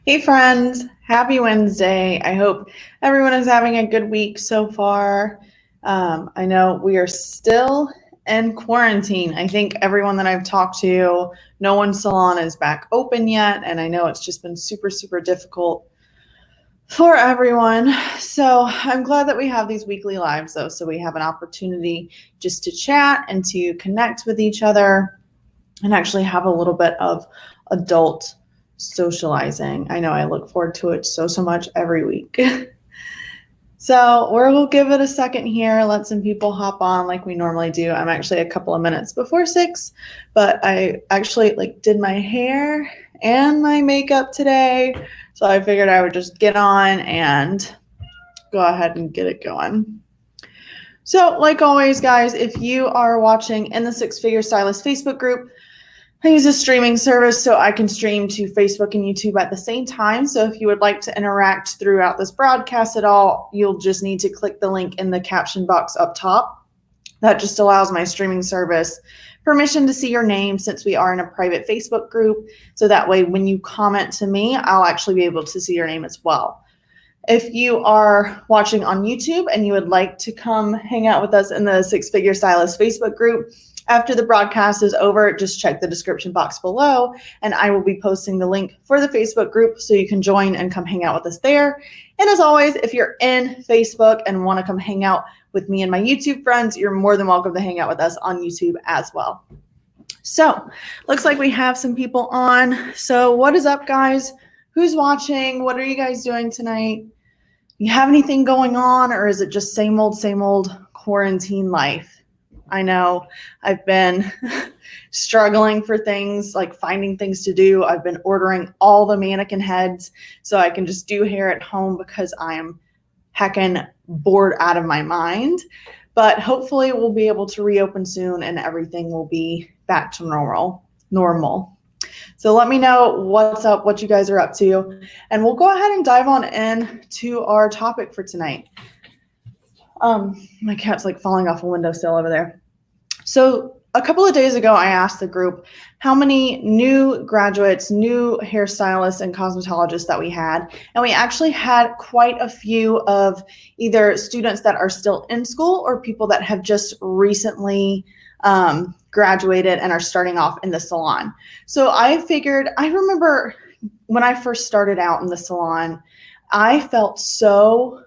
Hey friends, happy Wednesday. I hope everyone is having a good week so far. I know we are still in quarantine. I think everyone that I've talked to, no one's salon is back open yet, and I know it's just been super difficult for everyone. So I'm glad that we have these weekly lives though, so we have an opportunity just to chat and to connect with each other and actually have a little bit of adult socializing. I know I look forward to it so much every week. So we'll give it a second here, let some people hop on like we normally do. I'm actually a couple of minutes before 6, but I actually did my hair and my makeup today. So I figured I would just get on and go ahead and get it going. So like always, guys, if you are watching in the Six Figure Stylist Facebook group, I use a streaming service so I can stream to Facebook and YouTube at the same time. So if you would like to interact throughout this broadcast at all, you'll just need to click the link in the caption box up top. That just allows my streaming service permission to see your name since we are in a private Facebook group. So that way when you comment to me, I'll actually be able to see your name as well. If you are watching on YouTube and you would like to come hang out with us in the Six Figure Stylist Facebook group, after the broadcast is over, just check the description box below and I will be posting the link for the Facebook group so you can join and come hang out with us there. And as always, if you're in Facebook and want to come hang out with me and my YouTube friends, you're more than welcome to hang out with us on YouTube as well. So looks like we have some people on. So what is up, guys? Who's watching? What are you guys doing tonight? You have anything going on, or is it just same old quarantine life? I know I've been struggling for things, like finding things to do. I've been ordering all the mannequin heads so I can just do hair at home because I am heckin' bored out of my mind. But hopefully we'll be able to reopen soon and everything will be back to normal. So let me know what's up, what you guys are up to, and we'll go ahead and dive on in to our topic for tonight. My cat's falling off a windowsill over there. So a couple of days ago, I asked the group how many new graduates, new hairstylists and cosmetologists that we had. And we actually had quite a few of either students that are still in school or people that have just recently graduated and are starting off in the salon. So I figured, I remember when I first started out in the salon, I felt so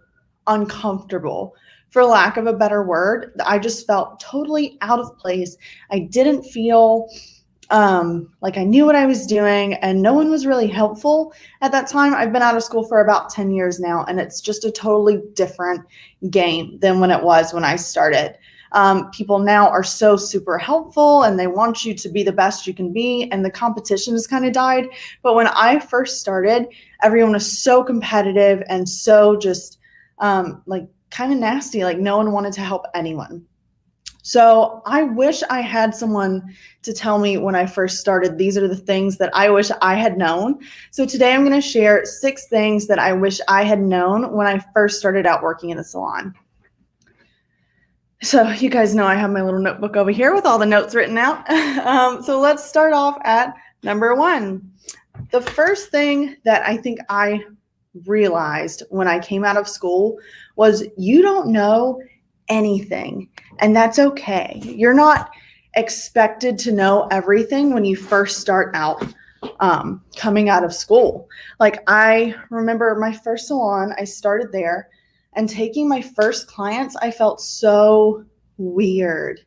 uncomfortable. For lack of a better word, I just felt totally out of place. I didn't feel like I knew what I was doing, and no one was really helpful at that time. I've been out of school for about 10 years now, and it's just a totally different game than when it was when I started. People now are so super helpful, and they want you to be the best you can be, and the competition has kind of died. But when I first started, everyone was so competitive and so just kind of nasty, no one wanted to help anyone. So I wish I had someone to tell me when I first started, these are the things that I wish I had known. So today I'm going to share 6 things that I wish I had known when I first started out working in the salon. So you guys know I have my little notebook over here with all the notes written out. So let's start off at number 1. The first thing that I think I realized when I came out of school was you don't know anything, and that's okay. You're not expected to know everything when you first start out coming out of school. I remember my first salon, I started there, and taking my first clients, I felt so weird.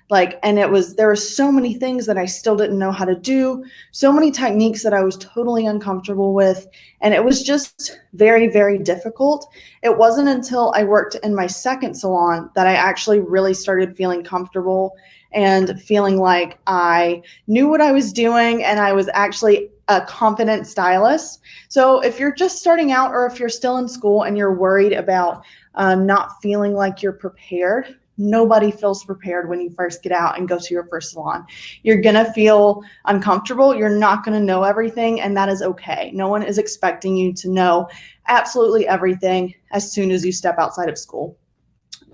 And there were so many things that I still didn't know how to do, so many techniques that I was totally uncomfortable with, and it was just very difficult. It wasn't until I worked in my second salon that I actually really started feeling comfortable and feeling like I knew what I was doing and I was actually a confident stylist. So if you're just starting out or if you're still in school and you're worried about not feeling like you're prepared, nobody feels prepared when you first get out and go to your first salon. You're going to feel uncomfortable. You're not going to know everything, and that is okay. No one is expecting you to know absolutely everything as soon as you step outside of school.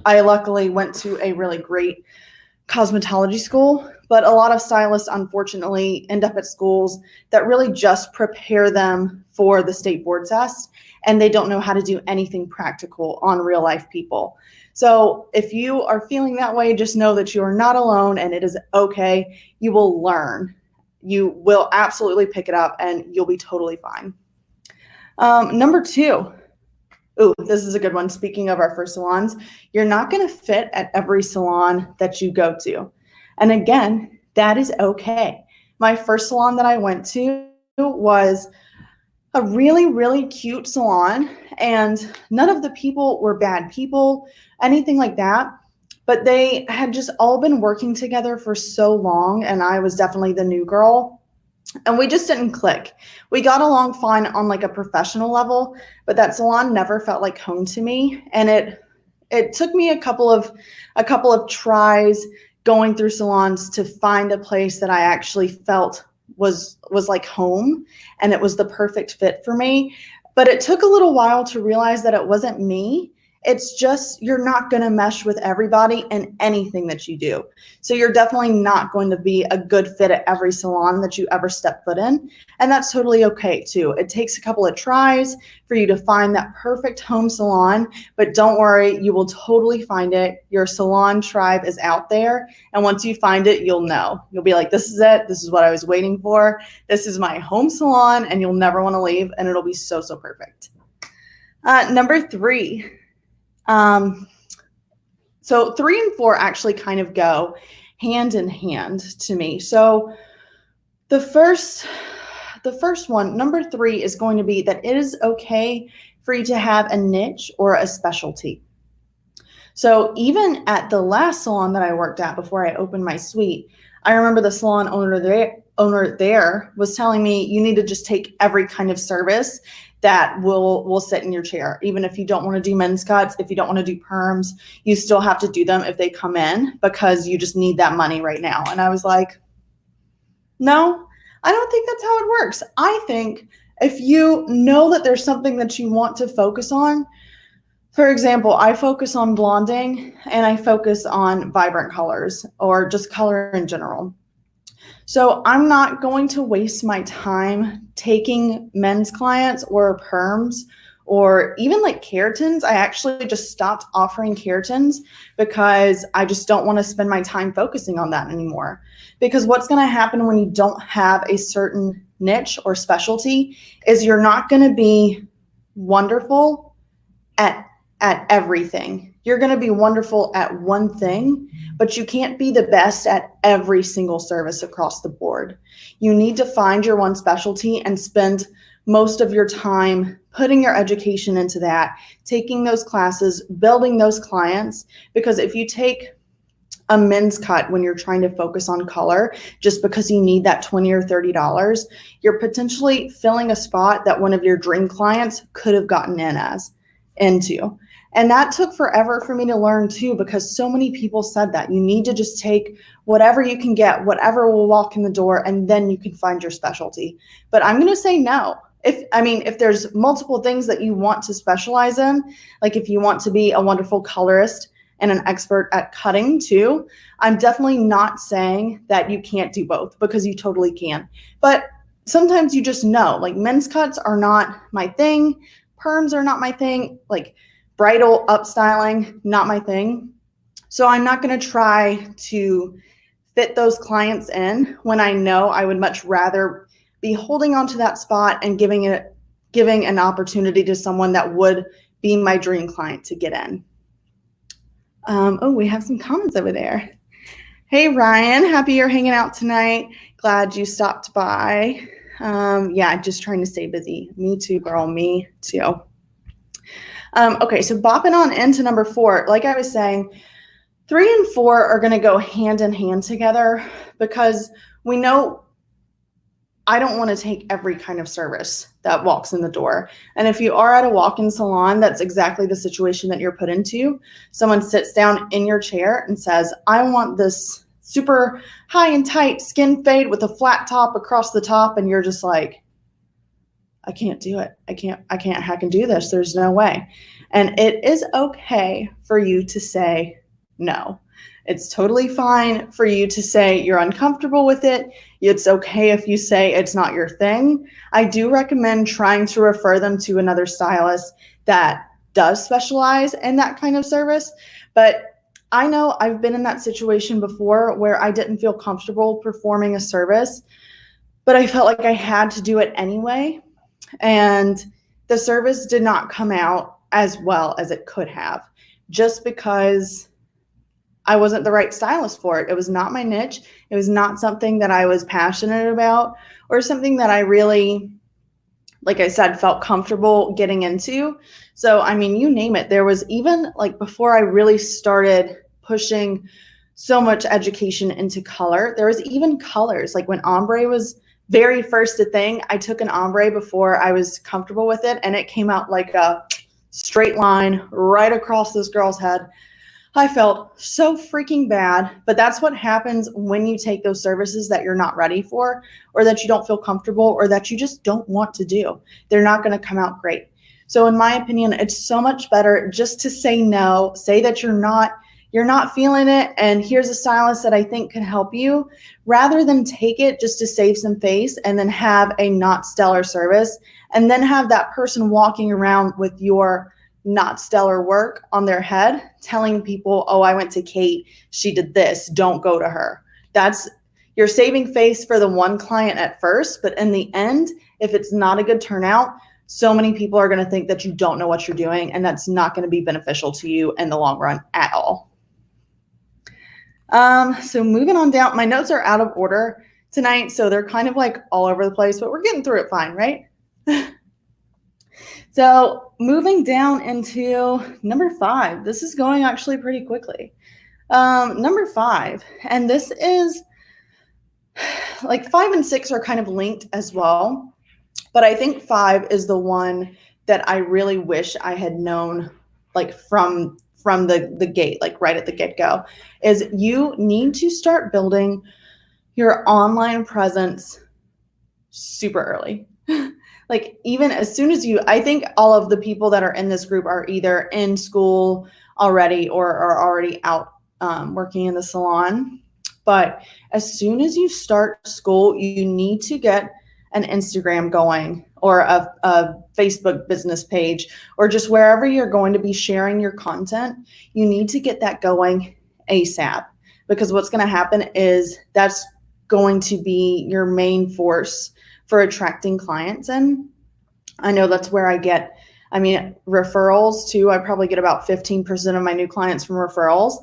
I luckily went to a really great cosmetology school, But a lot of stylists, unfortunately, end up at schools that really just prepare them for the state board test, and they don't know how to do anything practical on real life people. So if you are feeling that way, just know that you are not alone and it is okay. You will learn. You will absolutely pick it up and you'll be totally fine. Number 2. Ooh, this is a good one. Speaking of our first salons, you're not going to fit at every salon that you go to. And again, that is okay. My first salon that I went to was a really, really cute salon, and none of the people were bad people, anything like that. But they had just all been working together for so long, and I was definitely the new girl. And we just didn't click. We got along fine on like a professional level, but that salon never felt like home to me. And it took me a couple of tries going through salons to find a place that I actually felt was like home and it was the perfect fit for me. But it took a little while to realize that it wasn't me. It's just you're not going to mesh with everybody in anything that you do. So you're definitely not going to be a good fit at every salon that you ever step foot in. And that's totally okay too. It takes a couple of tries for you to find that perfect home salon, but don't worry, you will totally find it. Your salon tribe is out there. And once you find it, you'll know. You'll be like, this is it. This is what I was waiting for. This is my home salon, and you'll never want to leave. And it'll be so, so perfect. Number 3. So 3 and 4 actually kind of go hand in hand to me. So the first one, number 3, is going to be that it is okay for you to have a niche or a specialty. So even at the last salon that I worked at before I opened my suite, I remember the salon owner there was telling me you need to just take every kind of service that will sit in your chair. Even if you don't want to do men's cuts, if you don't want to do perms, you still have to do them if they come in because you just need that money right now. And I was like, no, I don't think that's how it works. I think if you know that there's something that you want to focus on, for example, I focus on blonding and I focus on vibrant colors or just color in general. So I'm not going to waste my time taking men's clients or perms or even like keratins. I actually just stopped offering keratins because I just don't want to spend my time focusing on that anymore. Because what's going to happen when you don't have a certain niche or specialty is you're not going to be wonderful at everything. You're going to be wonderful at one thing, but you can't be the best at every single service across the board. You need to find your one specialty and spend most of your time putting your education into that, taking those classes, building those clients, because if you take a men's cut when you're trying to focus on color just because you need that $20 or $30, you're potentially filling a spot that one of your dream clients could have gotten into. And that took forever for me to learn too, because so many people said that you need to just take whatever you can get, whatever will walk in the door, and then you can find your specialty. But I'm going to say no. If there's multiple things that you want to specialize in, like if you want to be a wonderful colorist and an expert at cutting too, I'm definitely not saying that you can't do both, because you totally can. But sometimes you just know, like men's cuts are not my thing. Perms are not my thing. Like bridal upstyling, not my thing. So I'm not going to try to fit those clients in when I know I would much rather be holding on to that spot and giving an opportunity to someone that would be my dream client to get in. We have some comments over there. Hey, Ryan, happy you're hanging out tonight. Glad you stopped by. Just trying to stay busy. Me too, girl. Me too. Okay, so bopping on into number 4, like I was saying, 3 and 4 are going to go hand in hand together because we know I don't want to take every kind of service that walks in the door. And if you are at a walk-in salon, that's exactly the situation that you're put into. Someone sits down in your chair and says, I want this super high and tight skin fade with a flat top across the top. And you're just like, I can't do it. I can't hack and do this. There's no way. And it is okay for you to say no. It's totally fine for you to say you're uncomfortable with it. It's okay if you say it's not your thing. I do recommend trying to refer them to another stylist that does specialize in that kind of service. But I know I've been in that situation before where I didn't feel comfortable performing a service, but I felt like I had to do it anyway. And the service did not come out as well as it could have, just because I wasn't the right stylist for it. It was not my niche. It was not something that I was passionate about or something that I really, like I said, felt comfortable getting into. So, I mean, you name it. There was even like before I really started pushing so much education into color, there was even colors. Like when ombre was very first a thing, I took an ombre before I was comfortable with it, and it came out like a straight line right across this girl's head. I felt so freaking bad, but that's what happens when you take those services that you're not ready for, or that you don't feel comfortable, or that you just don't want to do. They're not going to come out great. So in my opinion, it's so much better just to say no, say that you're not feeling it, and here's a stylist that I think can help you, rather than take it just to save some face and then have a not stellar service, and then have that person walking around with your not stellar work on their head, telling people, oh, I went to Kate, she did this, don't go to her. You're saving face for the one client at first, but in the end, if it's not a good turnout, so many people are going to think that you don't know what you're doing, and that's not going to be beneficial to you in the long run at all. So moving on down, my notes are out of order tonight, so they're kind of like all over the place, but we're getting through it fine, right? So moving down into number 5, this is going actually pretty quickly. Number 5, and this is like 5 and 6 are kind of linked as well, but I think 5 is the one that I really wish I had known, like from the gate, like right at the get-go, is you need to start building your online presence super early. Like even as soon as I think all of the people that are in this group are either in school already or are already out working in the salon. But as soon as you start school, you need to get an Instagram going, or a Facebook business page, or just wherever you're going to be sharing your content. You need to get that going ASAP, because what's going to happen is that's going to be your main force for attracting clients. And I know that's where I get, referrals too. I probably get about 15% of my new clients from referrals,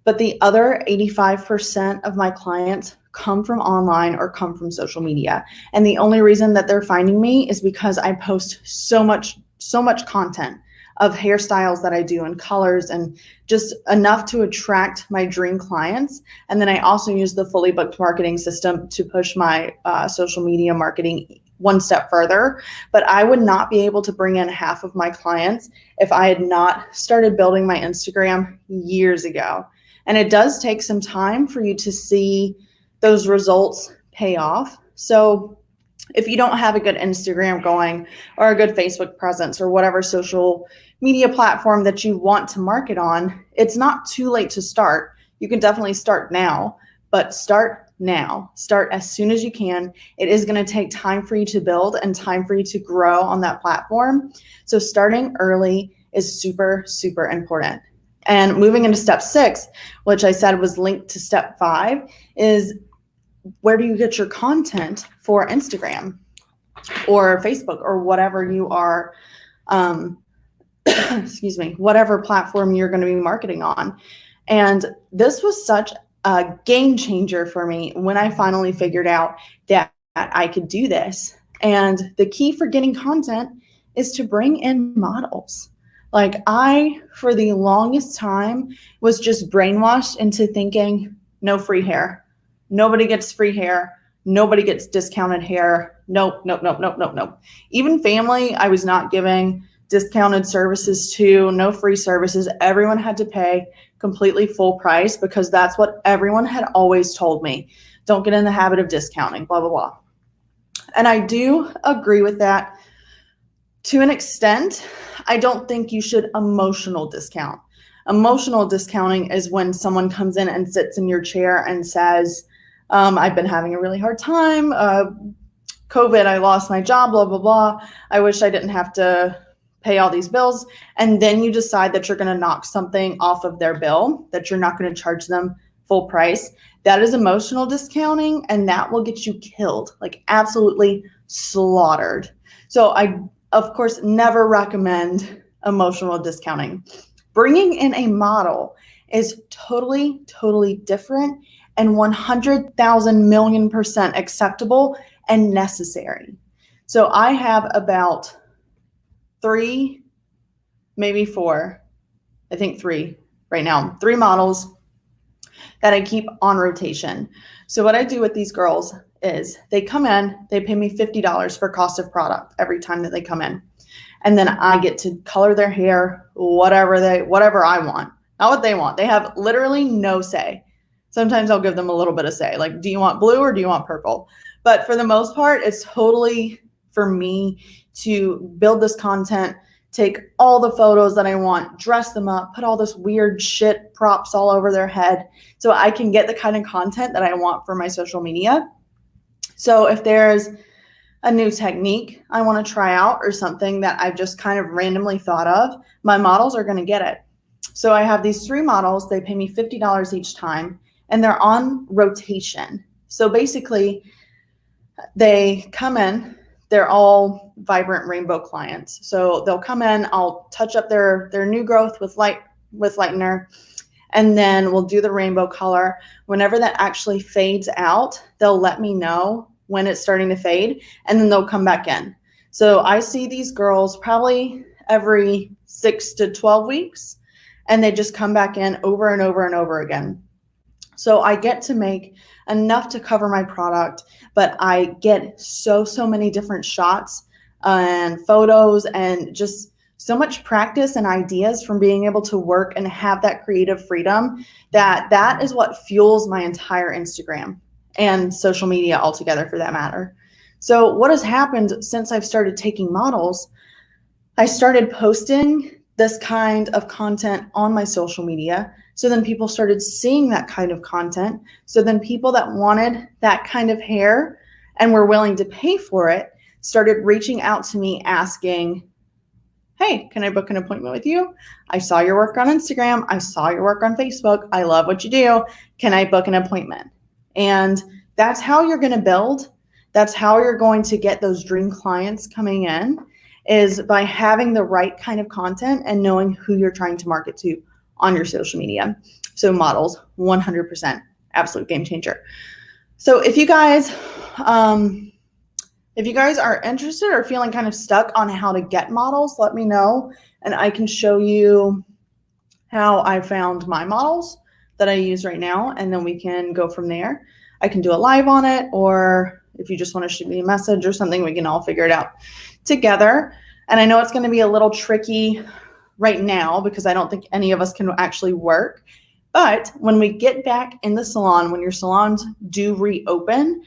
but the other 85% of my clients come from online or come from social media. And the only reason that they're finding me is because I post so much content of hairstyles that I do and colors, and just enough to attract my dream clients. And then I also use the fully booked marketing system to push my social media marketing one step further. But I would not be able to bring in half of my clients if I had not started building my Instagram years ago. And it does take some time for you to see those results pay off. So if you don't have a good Instagram going, or a good Facebook presence, or whatever social media platform that you want to market on, it's not too late to start. You can definitely start now, but start now. Start as soon as you can. It is going to take time for you to build and time for you to grow on that platform. So starting early is super, super important. And moving into step 6, which I said was linked to step 5, is where do you get your content for Instagram or Facebook or whatever you are, whatever platform you're going to be marketing on. And this was such a game changer for me when I finally figured out that I could do this. And the key for getting content is to bring in models. Like I, for the longest time, was just brainwashed into thinking no free hair. Nobody gets free hair. Nobody gets discounted hair. Nope. Even family, I was not giving discounted services to, no free services. Everyone had to pay completely full price, because that's what everyone had always told me. Don't get in the habit of discounting, blah, blah, blah. And I do agree with that to an extent. I don't think you should emotional discount. Emotional discounting is when someone comes in and sits in your chair and says, I've been having a really hard time. COVID, I lost my job, blah, blah, blah. I wish I didn't have to pay all these bills. And then you decide that you're going to knock something off of their bill, that you're not going to charge them full price. That is emotional discounting, and that will get you killed, like absolutely slaughtered. So I, of course, never recommend emotional discounting. Bringing in a model is totally, totally different and 100,000 million% acceptable and necessary. So I have about 3, maybe 4, I think 3 right now, 3 models that I keep on rotation. So what I do with these girls is they come in, they pay me $50 for cost of product every time that they come in. And then I get to color their hair, whatever I want, not what they want. They have literally no say. Sometimes I'll give them a little bit of say, like, do you want blue or do you want purple? But for the most part, it's totally for me to build this content, take all the photos that I want, dress them up, put all this weird shit props all over their head so I can get the kind of content that I want for my social media. So if there's a new technique I want to try out or something that I've just kind of randomly thought of, my models are going to get it. So I have these 3 models. They pay me $50 each time, and they're on rotation. So basically, they come in, they're all vibrant rainbow clients. So they'll come in, I'll touch up their new growth with lightener, and then we'll do the rainbow color. Whenever that actually fades out, they'll let me know when it's starting to fade, and then they'll come back in. So I see these girls probably every 6 to 12 weeks, and they just come back in over and over and over again. So I get to make enough to cover my product, but I get so many different shots and photos and just so much practice and ideas from being able to work and have that creative freedom that is what fuels my entire Instagram and social media altogether, for that matter. So what has happened since I've started taking models, I started posting this kind of content on my social media. So then people started seeing that kind of content. So then people that wanted that kind of hair and were willing to pay for it started reaching out to me asking, hey, can I book an appointment with you? I saw your work on Instagram. I saw your work on Facebook. I love what you do. Can I book an appointment? And that's how you're going to build. That's how you're going to get those dream clients coming in, is by having the right kind of content and knowing who you're trying to market to on your social media. So models, 100%, absolute game changer. So if you guys are interested or feeling kind of stuck on how to get models, let me know, and I can show you how I found my models that I use right now, and then we can go from there. I can do a live on it, or if you just want to shoot me a message or something, we can all figure it out together. And I know it's going to be a little tricky right now because I don't think any of us can actually work. But when we get back in the salon, when your salons do reopen,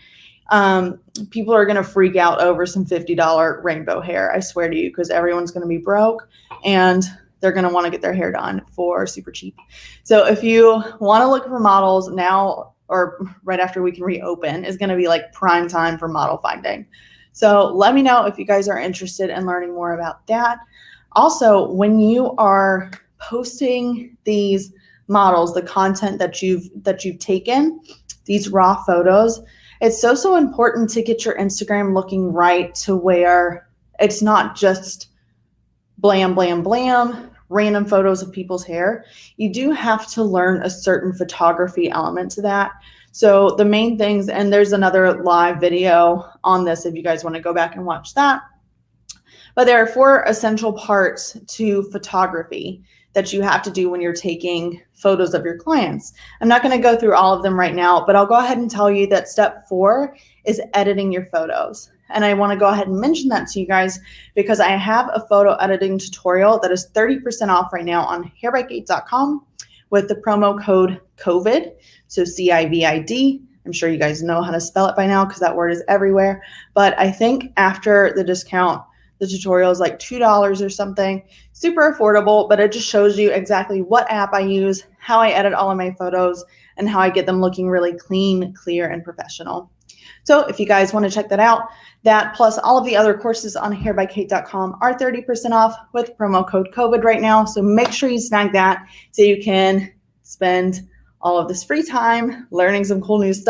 people are going to freak out over some $50 rainbow hair. I swear to you, because everyone's going to be broke and they're going to want to get their hair done for super cheap. So if you want to look for models now or right after we can reopen, is going to be like prime time for model finding. So let me know if you guys are interested in learning more about that. Also, when you are posting these models, the content that you've taken, these raw photos, it's so important to get your Instagram looking right, to where it's not just blam, blam, blam, random photos of people's hair. You do have to learn a certain photography element to that. So the main things, and there's another live video on this if you guys want to go back and watch that. But there are 4 essential parts to photography that you have to do when you're taking photos of your clients. I'm not going to go through all of them right now, but I'll go ahead and tell you that step 4 is editing your photos. And I want to go ahead and mention that to you guys because I have a photo editing tutorial that is 30% off right now on hairbygate.com with the promo code COVID, so CIVID. I'm sure you guys know how to spell it by now because that word is everywhere. But I think after the discount, The tutorial is like $2 or something. Super affordable, but it just shows you exactly what app I use, how I edit all of my photos, and how I get them looking really clean, clear, and professional. So if you guys want to check that out, that plus all of the other courses on hairbykate.com are 30% off with promo code COVID right now. So make sure you snag that so you can spend all of this free time learning some cool new stuff.